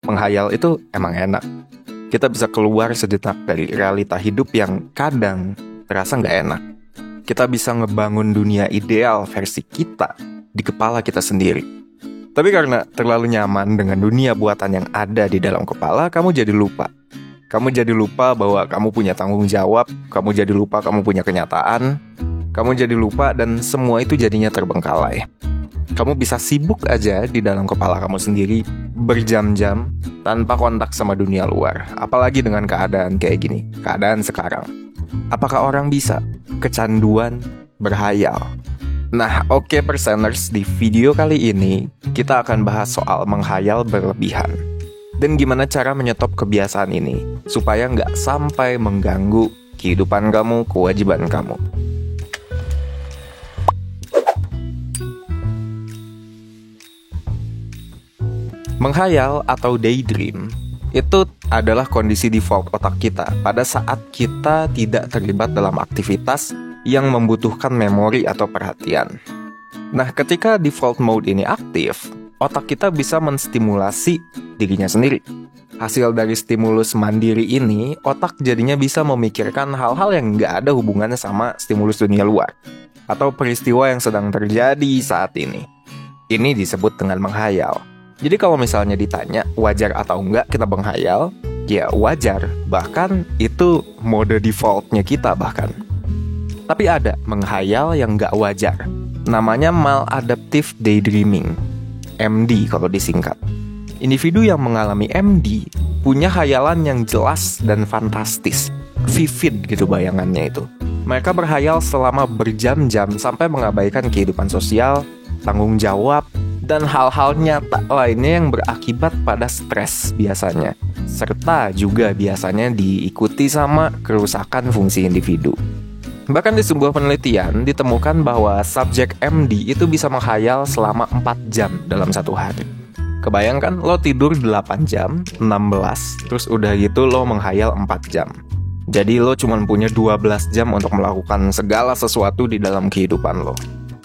menghayal itu emang enak. Kita bisa keluar sejenak dari realita hidup yang kadang terasa nggak enak. Kita bisa ngebangun dunia ideal versi kita di kepala kita sendiri. Tapi karena terlalu nyaman dengan dunia buatan yang ada di dalam kepala, kamu jadi lupa. Kamu jadi lupa bahwa kamu punya tanggung jawab, kamu jadi lupa kamu punya kenyataan, kamu jadi lupa dan semua itu jadinya terbengkalai. Kamu bisa sibuk aja di dalam kepala kamu sendiri berjam-jam tanpa kontak sama dunia luar. Apalagi dengan keadaan kayak gini, keadaan sekarang. Apakah orang bisa kecanduan berhayal? Nah, oke perseners, di video kali ini kita akan bahas soal menghayal berlebihan. Dan gimana cara menyetop kebiasaan ini supaya nggak sampai mengganggu kehidupan kamu, kewajiban kamu. Menghayal atau daydream itu adalah kondisi default otak kita pada saat kita tidak terlibat dalam aktivitas yang membutuhkan memori atau perhatian. Nah, ketika default mode ini aktif, otak kita bisa menstimulasi dirinya sendiri. Hasil dari stimulus mandiri ini, otak jadinya bisa memikirkan hal-hal yang nggak ada hubungannya sama stimulus dunia luar atau peristiwa yang sedang terjadi saat ini. Ini disebut dengan menghayal. Jadi kalau misalnya ditanya wajar atau enggak kita menghayal, ya wajar, bahkan itu mode defaultnya kita bahkan. Tapi ada menghayal yang enggak wajar, namanya maladaptive daydreaming, MD kalau disingkat. Individu yang mengalami MD punya khayalan yang jelas dan fantastis, vivid gitu bayangannya itu. Mereka berhayal selama berjam-jam sampai mengabaikan kehidupan sosial, tanggung jawab, dan hal-hal nyata lainnya yang berakibat pada stres biasanya. Serta juga biasanya diikuti sama kerusakan fungsi individu. Bahkan di sebuah penelitian ditemukan bahwa subjek MD itu bisa menghayal selama 4 jam dalam satu hari. Kebayangkan lo tidur 8 jam, 16, terus udah gitu lo menghayal 4 jam. Jadi lo cuma punya 12 jam untuk melakukan segala sesuatu di dalam kehidupan lo.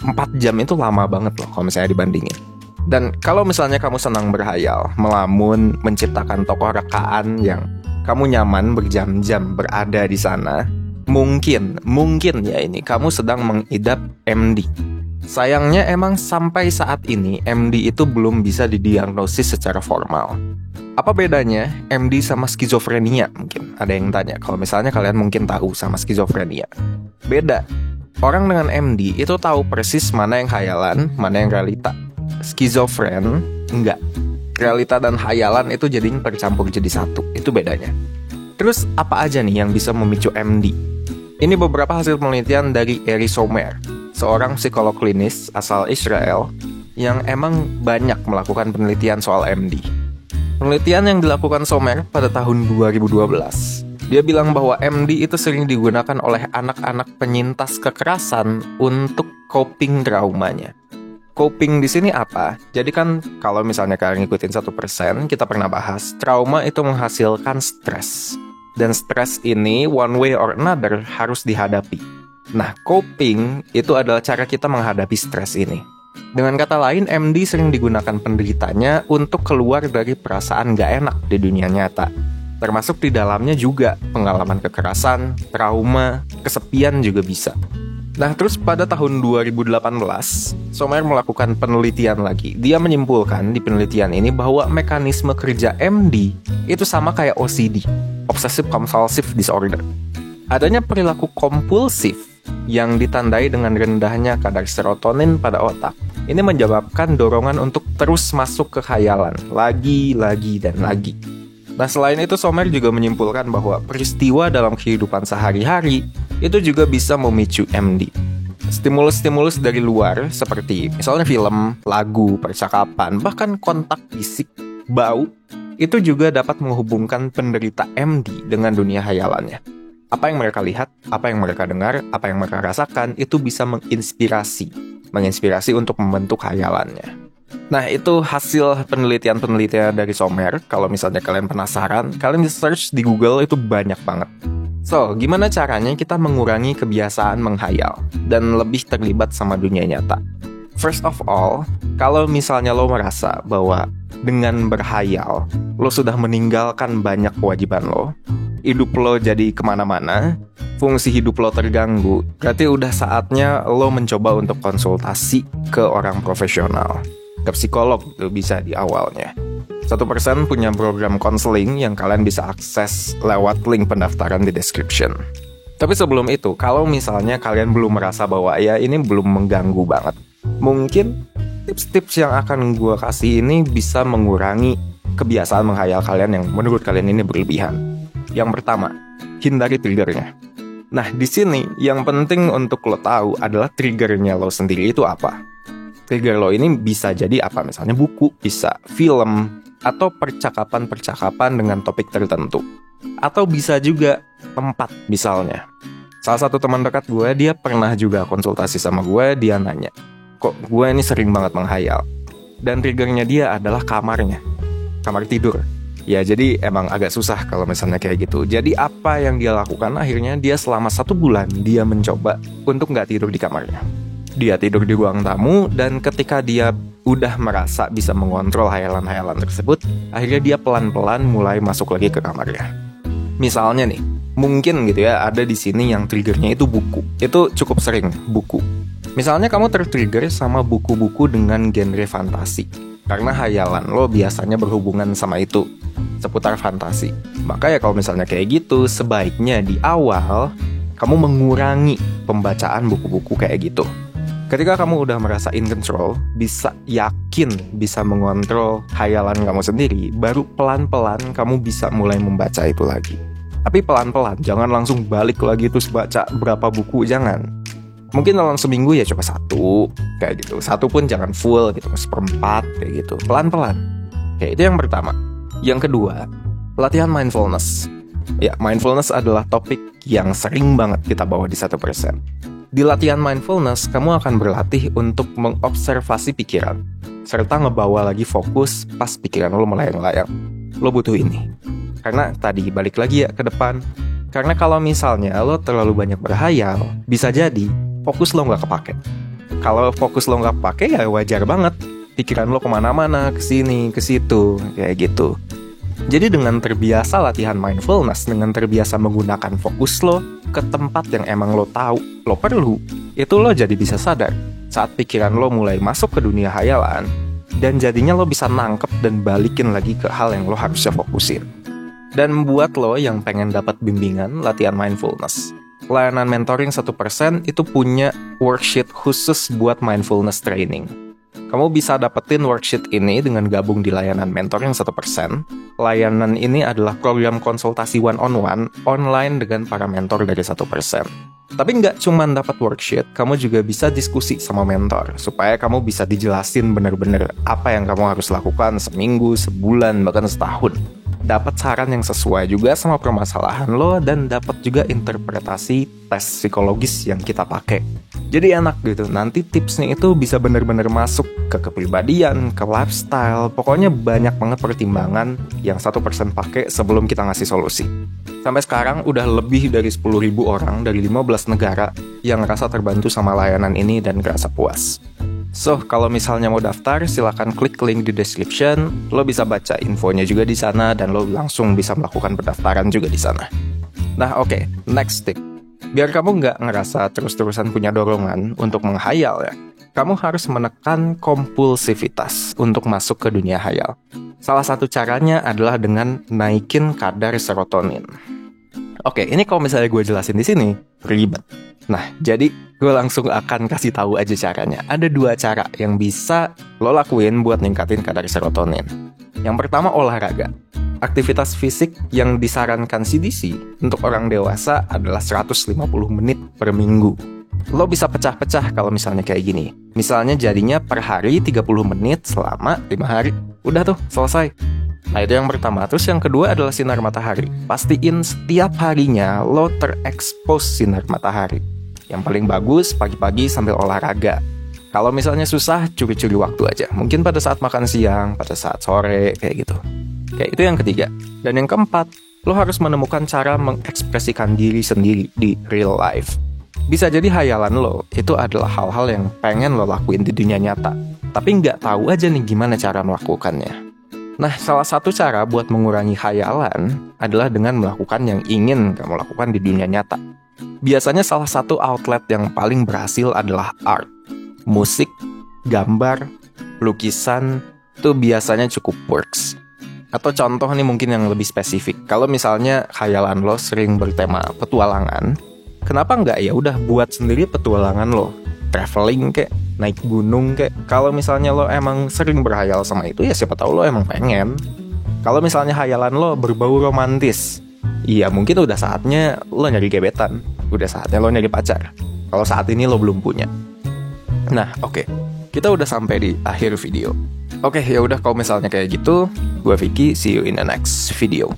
4 jam itu lama banget loh kalau misalnya dibandingin. Dan kalau misalnya kamu senang berhayal, melamun, menciptakan tokoh rekaan yang kamu nyaman berjam-jam berada di sana, mungkin ya ini kamu sedang mengidap MD. Sayangnya emang sampai saat ini MD itu belum bisa didiagnosis secara formal. Apa bedanya MD sama skizofrenia? Mungkin ada yang tanya. Kalau misalnya kalian mungkin tahu sama skizofrenia. Beda. Orang dengan MD itu tahu persis mana yang khayalan, mana yang realita. Skizofren, enggak. Realita dan khayalan itu jadinya tercampur jadi satu. Itu bedanya. Terus apa aja nih yang bisa memicu MD? Ini beberapa hasil penelitian dari Eri Somer, seorang psikolog klinis asal Israel yang emang banyak melakukan penelitian soal MD. Penelitian yang dilakukan Somer pada tahun 2012, dia bilang bahwa MD itu sering digunakan oleh anak-anak penyintas kekerasan untuk coping traumanya. Coping di sini apa? Jadi kan kalau misalnya kalian ngikutin 1%, kita pernah bahas trauma itu menghasilkan stres. Dan stres ini one way or another harus dihadapi. Nah, coping itu adalah cara kita menghadapi stres ini. Dengan kata lain, MD sering digunakan penderitanya untuk keluar dari perasaan gak enak di dunia nyata. Termasuk di dalamnya juga pengalaman kekerasan, trauma, kesepian juga bisa. Nah, terus pada tahun 2018, Somer melakukan penelitian lagi. Dia menyimpulkan di penelitian ini bahwa mekanisme kerja MD itu sama kayak OCD, Obsessive Compulsive Disorder. Adanya perilaku kompulsif yang ditandai dengan rendahnya kadar serotonin pada otak. Ini menyebabkan dorongan untuk terus masuk ke khayalan, lagi, dan lagi. Nah, selain itu Somer juga menyimpulkan bahwa peristiwa dalam kehidupan sehari-hari itu juga bisa memicu MD. Stimulus-stimulus dari luar seperti misalnya film, lagu, percakapan, bahkan kontak fisik, bau, itu juga dapat menghubungkan penderita MD dengan dunia khayalannya. Apa yang mereka lihat, apa yang mereka dengar, apa yang mereka rasakan, itu bisa menginspirasi untuk membentuk khayalannya. Nah, itu hasil penelitian-penelitian dari Somer. Kalau misalnya kalian penasaran, kalian bisa search di Google, itu banyak banget. So, gimana caranya kita mengurangi kebiasaan menghayal dan lebih terlibat sama dunia nyata? First of all, kalau misalnya lo merasa bahwa dengan berhayal, lo sudah meninggalkan banyak kewajiban lo, hidup lo jadi kemana-mana, fungsi hidup lo terganggu, berarti udah saatnya lo mencoba untuk konsultasi ke orang profesional. Ke psikolog itu bisa di awalnya. 1% punya program konseling yang kalian bisa akses lewat link pendaftaran di description. Tapi sebelum itu, kalau misalnya kalian belum merasa bahwa ya ini belum mengganggu banget, mungkin tips-tips yang akan gue kasih ini bisa mengurangi kebiasaan menghayal kalian yang menurut kalian ini berlebihan. Yang pertama, hindari triggernya. Nah, di sini yang penting untuk lo tahu adalah triggernya lo sendiri itu apa. Trigger lo ini bisa jadi apa? Misalnya buku, bisa film, atau percakapan-percakapan dengan topik tertentu. Atau bisa juga tempat misalnya. Salah satu teman dekat gue, dia pernah juga konsultasi sama gue, dia nanya, kok gue ini sering banget menghayal? Dan triggernya dia adalah kamarnya, kamar tidur. Ya jadi emang agak susah kalau misalnya kayak gitu. Jadi apa yang dia lakukan, akhirnya dia selama 1 bulan, dia mencoba untuk gak tidur di kamarnya. Dia tidur di ruang tamu, dan ketika dia udah merasa bisa mengontrol hayalan-hayalan tersebut, akhirnya dia pelan-pelan mulai masuk lagi ke kamarnya. Misalnya nih, mungkin gitu ya, ada di sini yang triggernya itu buku. Itu cukup sering, buku. Misalnya kamu tertrigger sama buku-buku dengan genre fantasi, karena hayalan lo biasanya berhubungan sama itu, seputar fantasi. Maka ya kalau misalnya kayak gitu, sebaiknya di awal kamu mengurangi pembacaan buku-buku kayak gitu. Ketika kamu udah merasa in control, bisa yakin bisa mengontrol hayalan kamu sendiri, baru pelan-pelan kamu bisa mulai membaca itu lagi. Tapi pelan-pelan, jangan langsung balik lagi terus baca berapa buku, jangan. Mungkin dalam seminggu ya coba 1, kayak gitu. 1 pun jangan full gitu, 1/4 kayak gitu. Pelan-pelan. Kayak itu yang pertama. Yang kedua, latihan mindfulness. Ya, mindfulness adalah topik yang sering banget kita bawa di 1%. Di latihan mindfulness, kamu akan berlatih untuk mengobservasi pikiran, serta ngebawa lagi fokus pas pikiran lo melayang-layang. Lo butuh ini. Karena tadi balik lagi ya ke depan. Karena kalau misalnya lo terlalu banyak berhayal, bisa jadi fokus lo nggak kepake. Kalau fokus lo nggak kepake ya wajar banget. Pikiran lo kemana-mana, kesini, kesitu, kayak gitu. Jadi dengan terbiasa latihan mindfulness, dengan terbiasa menggunakan fokus lo ke tempat yang emang lo tahu, lo perlu, itu lo jadi bisa sadar saat pikiran lo mulai masuk ke dunia hayalan, dan jadinya lo bisa nangkep dan balikin lagi ke hal yang lo harusnya fokusin. Dan buat lo yang pengen dapat bimbingan latihan mindfulness, layanan mentoring 1% itu punya worksheet khusus buat mindfulness training. Kamu bisa dapetin worksheet ini dengan gabung di layanan mentoring 1%. Layanan ini adalah program konsultasi one-on-one online dengan para mentor dari 1%. Tapi nggak cuma dapat worksheet, kamu juga bisa diskusi sama mentor, supaya kamu bisa dijelasin bener-bener apa yang kamu harus lakukan seminggu, sebulan, bahkan setahun. Dapat saran yang sesuai juga sama permasalahan lo, dan dapat juga interpretasi tes psikologis yang kita pakai. Jadi enak gitu, nanti tipsnya itu bisa bener-bener masuk ke kepribadian, ke lifestyle, pokoknya banyak banget pertimbangan yang 1% pakai sebelum kita ngasih solusi. Sampai sekarang udah lebih dari 10.000 orang dari 15 negara yang ngerasa terbantu sama layanan ini dan ngerasa puas. So, kalau misalnya mau daftar, silakan klik link di description. Lo bisa baca infonya juga di sana, dan lo langsung bisa melakukan pendaftaran juga di sana. Nah, oke, next tip. Biar kamu nggak ngerasa terus-terusan punya dorongan untuk menghayal ya, kamu harus menekan kompulsivitas untuk masuk ke dunia hayal. Salah satu caranya adalah dengan naikin kadar serotonin. Oke, ini kalau misalnya gue jelasin di sini, ribet. Nah, jadi gue langsung akan kasih tahu aja caranya. Ada 2 cara yang bisa lo lakuin buat ningkatin kadar serotonin. Yang pertama, olahraga. Aktivitas fisik yang disarankan CDC untuk orang dewasa adalah 150 menit per minggu. Lo bisa pecah-pecah kalau misalnya kayak gini. Misalnya jadinya per hari 30 menit selama 5 hari. Udah tuh, selesai. Nah, itu yang pertama. Terus yang kedua adalah sinar matahari. Pastiin setiap harinya lo terekspos sinar matahari. Yang paling bagus pagi-pagi sambil olahraga. Kalau misalnya susah, curi-curi waktu aja. Mungkin pada saat makan siang, pada saat sore, kayak gitu. Kayak itu yang ketiga. Dan yang keempat, lo harus menemukan cara mengekspresikan diri sendiri di real life. Bisa jadi hayalan lo itu adalah hal-hal yang pengen lo lakuin di dunia nyata, tapi nggak tahu aja nih gimana cara melakukannya. Nah, salah satu cara buat mengurangi hayalan adalah dengan melakukan yang ingin kamu lakukan di dunia nyata. Biasanya salah satu outlet yang paling berhasil adalah art. Musik, gambar, lukisan, itu biasanya cukup works. Atau contoh nih mungkin yang lebih spesifik. Kalau misalnya khayalan lo sering bertema petualangan, kenapa nggak ya udah buat sendiri petualangan lo? Traveling kek, naik gunung kek. Kalau misalnya lo emang sering berhayal sama itu, ya siapa tahu lo emang pengen. Kalau misalnya hayalan lo berbau romantis, iya mungkin udah saatnya lo nyari gebetan. Udah saatnya lo nyari pacar. Kalau saat ini lo belum punya. Nah, oke. Kita udah sampai di akhir video. Oke, ya udah kalau misalnya kayak gitu, gue Vicky, see you in the next video.